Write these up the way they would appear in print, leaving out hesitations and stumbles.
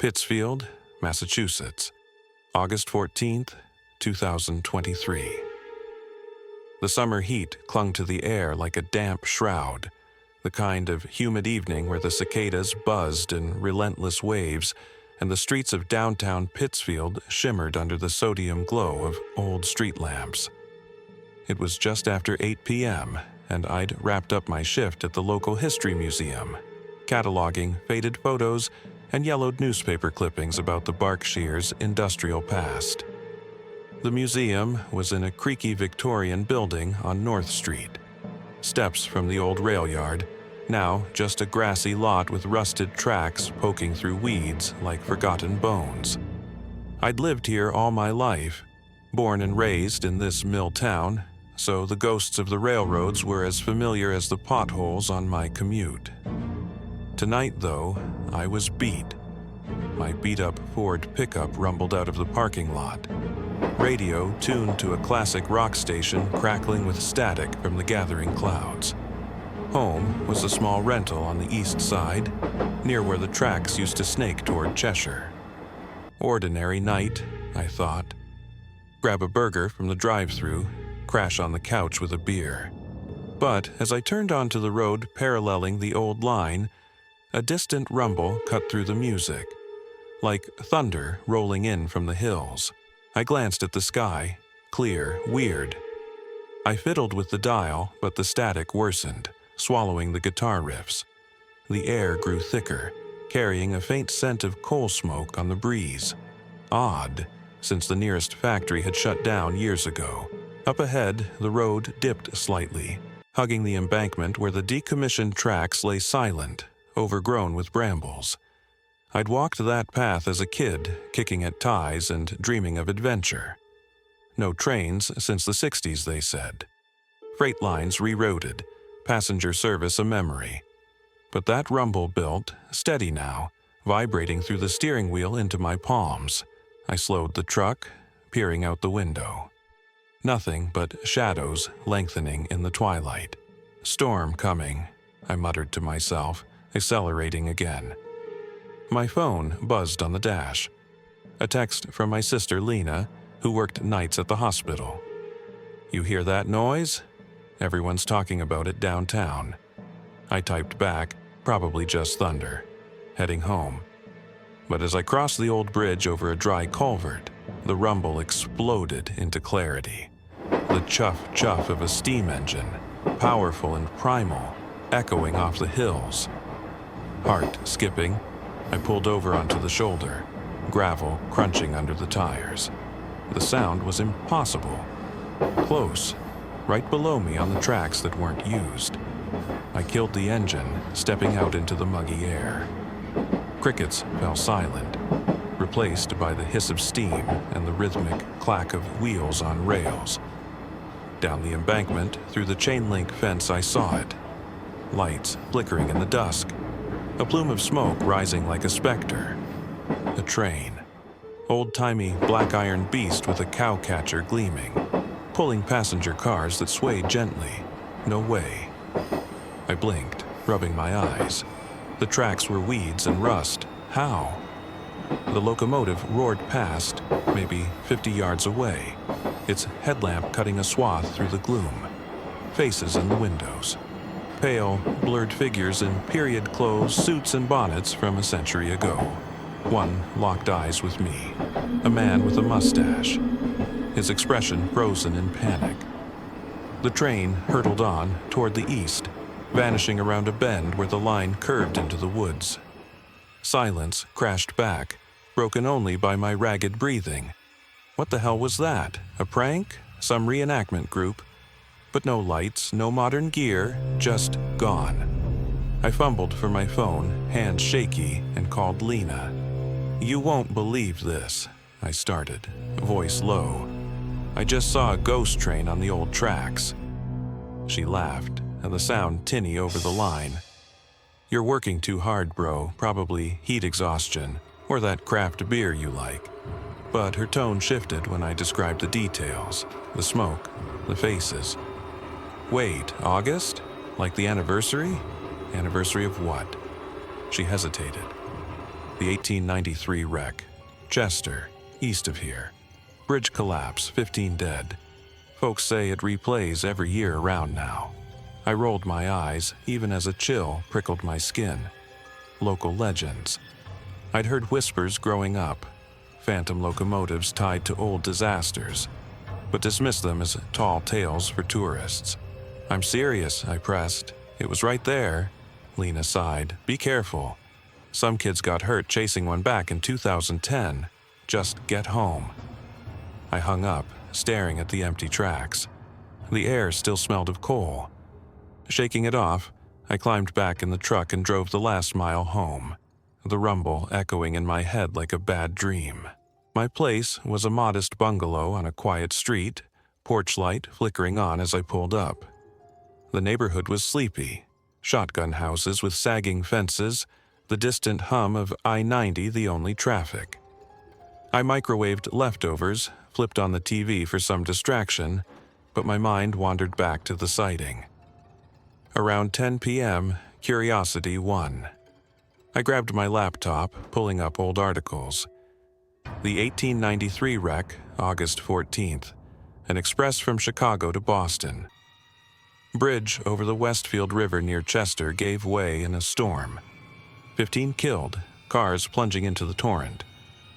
Pittsfield, Massachusetts, August 14th, 2023. The summer heat clung to the air like a damp shroud, the kind of humid evening where the cicadas buzzed in relentless waves and the streets of downtown Pittsfield shimmered under the sodium glow of old street lamps. It was just after 8 p.m., and I'd wrapped up my shift at the local history museum, cataloging faded photos and yellowed newspaper clippings about the Berkshire's industrial past. The museum was in a creaky Victorian building on North Street. Steps from the old rail yard, now just a grassy lot with rusted tracks poking through weeds like forgotten bones. I'd lived here all my life, born and raised in this mill town, so the ghosts of the railroads were as familiar as the potholes on my commute. Tonight, though, I was beat. My beat-up Ford pickup rumbled out of the parking lot. Radio tuned to a classic rock station crackling with static from the gathering clouds. Home was a small rental on the east side, near where the tracks used to snake toward Cheshire. Ordinary night, I thought. Grab a burger from the drive-thru, crash on the couch with a beer. But as I turned onto the road paralleling the old line, a distant rumble cut through the music, like thunder rolling in from the hills. I glanced at the sky, clear, weird. I fiddled with the dial, but the static worsened, swallowing the guitar riffs. The air grew thicker, carrying a faint scent of coal smoke on the breeze. Odd, since the nearest factory had shut down years ago. Up ahead, the road dipped slightly, hugging the embankment where the decommissioned tracks lay silent, overgrown with brambles. I'd walked that path as a kid, kicking at ties and dreaming of adventure. No trains since the 60s, they said. Freight lines rerouted, passenger service a memory. But that rumble built, steady now, vibrating through the steering wheel into my palms. I slowed the truck, peering out the window. Nothing but shadows lengthening in the twilight. Storm coming, I muttered to myself, accelerating again. My phone buzzed on the dash. A text from my sister Lena, who worked nights at the hospital. "You hear that noise? Everyone's talking about it downtown." I typed back, probably just thunder, heading home. But as I crossed the old bridge over a dry culvert, the rumble exploded into clarity. The chuff-chuff of a steam engine, powerful and primal, echoing off the hills. Heart skipping, I pulled over onto the shoulder, gravel crunching under the tires. The sound was impossible. Close, right below me on the tracks that weren't used. I killed the engine, stepping out into the muggy air. Crickets fell silent, replaced by the hiss of steam and the rhythmic clack of wheels on rails. Down the embankment, through the chain-link fence, I saw it. Lights flickering in the dusk. A plume of smoke rising like a specter. A train. Old-timey black iron beast with a cowcatcher gleaming, pulling passenger cars that swayed gently. No way. I blinked, rubbing my eyes. The tracks were weeds and rust. How? The locomotive roared past, maybe 50 yards away, its headlamp cutting a swath through the gloom. Faces in the windows. Pale, blurred figures in period clothes, suits, and bonnets from a century ago. One locked eyes with me, a man with a mustache, his expression frozen in panic. The train hurtled on toward the east, vanishing around a bend where the line curved into the woods. Silence crashed back, broken only by my ragged breathing. What the hell was that? A prank? Some reenactment group? But no lights, no modern gear, just gone. I fumbled for my phone, hands shaky, and called Lena. "You won't believe this," I started, voice low. "I just saw a ghost train on the old tracks." She laughed, and the sound tinny over the line. "You're working too hard, bro, probably heat exhaustion, or that craft beer you like." But her tone shifted when I described the details, the smoke, the faces. "Wait, August? Like the anniversary? Anniversary of what?" She hesitated. The 1893 wreck. Chester, east of here. Bridge collapse, 15 dead. Folks say it replays every year around now. I rolled my eyes, even as a chill prickled my skin. Local legends. I'd heard whispers growing up, phantom locomotives tied to old disasters, but dismissed them as tall tales for tourists. "I'm serious," I pressed. "It was right there." Lena sighed. "Be careful. Some kids got hurt chasing one back in 2010. Just get home." I hung up, staring at the empty tracks. The air still smelled of coal. Shaking it off, I climbed back in the truck and drove the last mile home, the rumble echoing in my head like a bad dream. My place was a modest bungalow on a quiet street, porch light flickering on as I pulled up. The neighborhood was sleepy. Shotgun houses with sagging fences, the distant hum of I-90 the only traffic. I microwaved leftovers, flipped on the TV for some distraction, but my mind wandered back to the sighting. Around 10 p.m., curiosity won. I grabbed my laptop, pulling up old articles. The 1893 wreck, August 14th. An express from Chicago to Boston. Bridge over the Westfield River near Chester gave way in a storm. 15 killed, cars plunging into the torrent.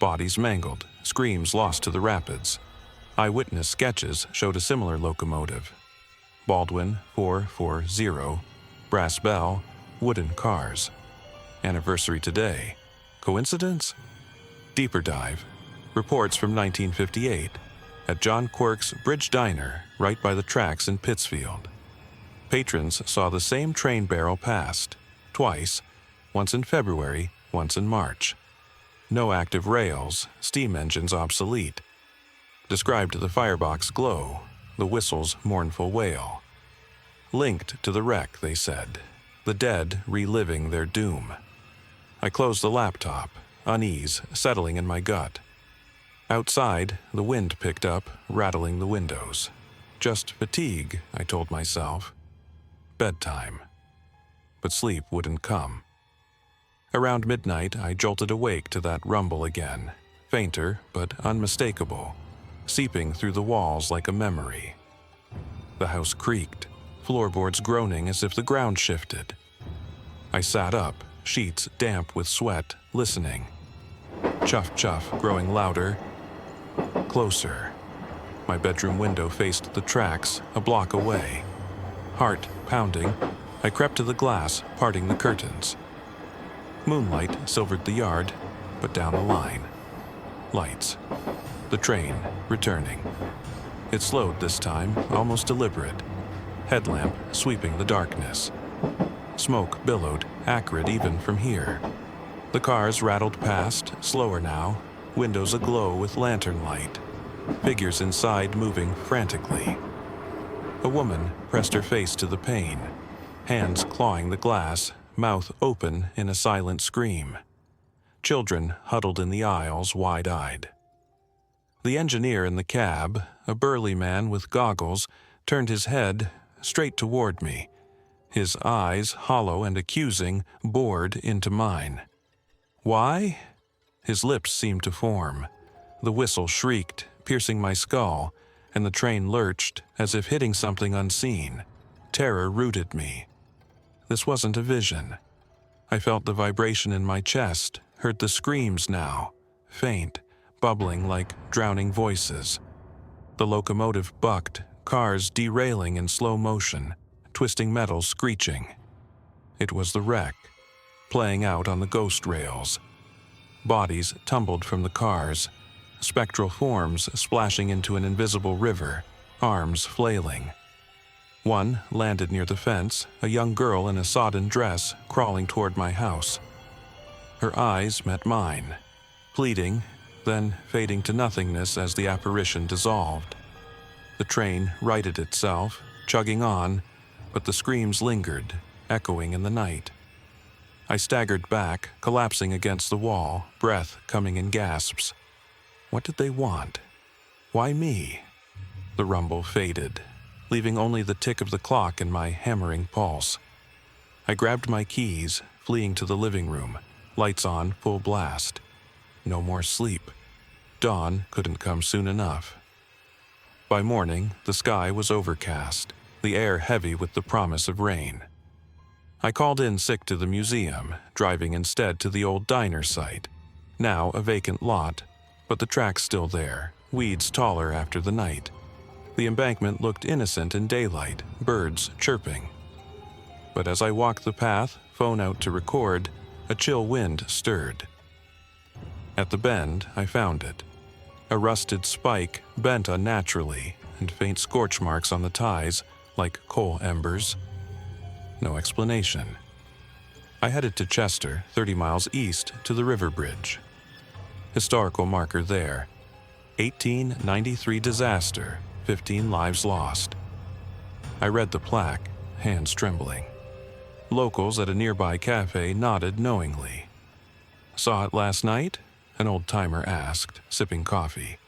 Bodies mangled, screams lost to the rapids. Eyewitness sketches showed a similar locomotive. Baldwin 440, brass bell, wooden cars. Anniversary today. Coincidence? Deeper dive. Reports from 1958 at John Quirk's Bridge Diner right by the tracks in Pittsfield. Patrons saw the same train barrel passed, twice, once in February, once in March. No active rails, steam engines obsolete. Described the firebox glow, the whistle's mournful wail. Linked to the wreck, they said, the dead reliving their doom. I closed the laptop, unease settling in my gut. Outside, the wind picked up, rattling the windows. Just fatigue, I told myself. Bedtime. But sleep wouldn't come. Around midnight, I jolted awake to that rumble again, fainter but unmistakable, seeping through the walls like a memory. The house creaked, floorboards groaning as if the ground shifted. I sat up, sheets damp with sweat, listening. Chuff-chuff growing louder, closer. My bedroom window faced the tracks, a block away. Heart pounding, I crept to the glass, parting the curtains. Moonlight silvered the yard, but down the line. Lights. The train, returning. It slowed this time, almost deliberate. Headlamp sweeping the darkness. Smoke billowed, acrid even from here. The cars rattled past, slower now, windows aglow with lantern light. Figures inside moving frantically. A woman pressed her face to the pane, hands clawing the glass, mouth open in a silent scream. Children huddled in the aisles, wide-eyed. The engineer in the cab, a burly man with goggles, turned his head straight toward me, his eyes, hollow and accusing, bored into mine. "Why?" His lips seemed to form. The whistle shrieked, piercing my skull, and the train lurched as if hitting something unseen. Terror rooted me. This wasn't a vision. I felt the vibration in my chest, heard the screams now, faint, bubbling like drowning voices. The locomotive bucked, cars derailing in slow motion, twisting metal screeching. It was the wreck, playing out on the ghost rails. Bodies tumbled from the cars, spectral forms splashing into an invisible river, arms flailing. One landed near the fence, a young girl in a sodden dress crawling toward my house. Her eyes met mine, pleading, then fading to nothingness as the apparition dissolved. The train righted itself, chugging on, but the screams lingered, echoing in the night. I staggered back, collapsing against the wall, breath coming in gasps. What did they want? Why me? The rumble faded, leaving only the tick of the clock in my hammering pulse. I grabbed my keys, fleeing to the living room, Lights on full blast. No more sleep. Dawn couldn't come soon enough. By morning, the sky was overcast, the air heavy with the promise of rain. I called in sick to the museum, driving instead to the old diner site. Now a vacant lot, but the track's still there, weeds taller after the night. The embankment looked innocent in daylight, birds chirping. But as I walked the path, phone out to record, a chill wind stirred. At the bend, I found it. A rusted spike bent unnaturally, and faint scorch marks on the ties, like coal embers. No explanation. I headed to Chester, 30 miles east, to the river bridge. Historical marker there. 1893 disaster, 15 lives lost. I read the plaque, hands trembling. Locals at a nearby cafe nodded knowingly. Saw it last night? An old-timer asked, sipping coffee.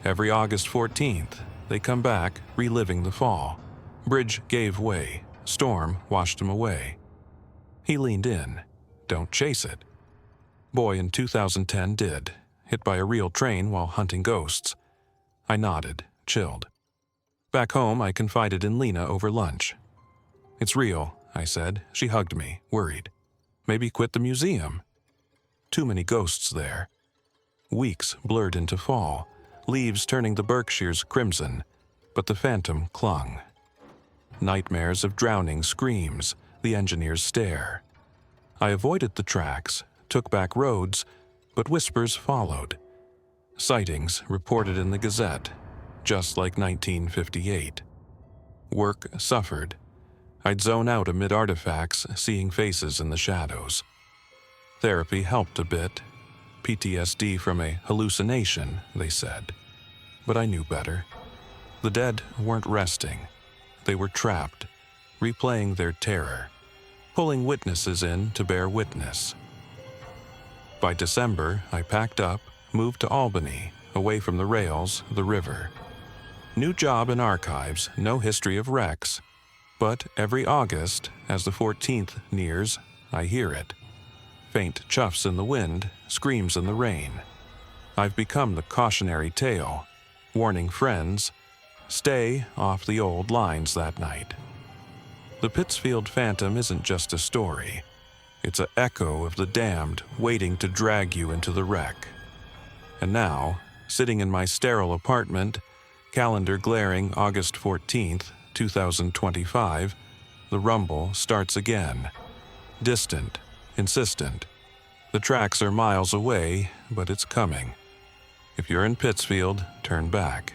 Every August 14th, they come back, reliving the fall. Bridge gave way. Storm washed him away. He leaned in. Don't chase it. Boy in 2010 did, hit by a real train while hunting ghosts. I nodded, chilled. Back home, I confided in Lena over lunch. It's real, I said. She hugged me, worried. Maybe quit the museum. Too many ghosts there. Weeks blurred into fall, leaves turning the Berkshires crimson, but the phantom clung. Nightmares of drowning screams, the engineer's stare. I avoided the tracks, took back roads, but whispers followed. Sightings reported in the Gazette, just like 1958. Work suffered. I'd zone out amid artifacts, seeing faces in the shadows. Therapy helped a bit. PTSD from a hallucination, they said. But I knew better. The dead weren't resting. They were trapped, replaying their terror, pulling witnesses in to bear witness. By December, I packed up, moved to Albany, away from the rails, the river. New job in archives, no history of wrecks. But every August, as the 14th nears, I hear it. Faint chuffs in the wind, screams in the rain. I've become the cautionary tale, warning friends, stay off the old lines that night. The Pittsfield phantom isn't just a story. It's an echo of the damned waiting to drag you into the wreck. And now, sitting in my sterile apartment, calendar glaring August 14th, 2025, the rumble starts again. Distant, insistent. The tracks are miles away, but it's coming. If you're in Pittsfield, turn back.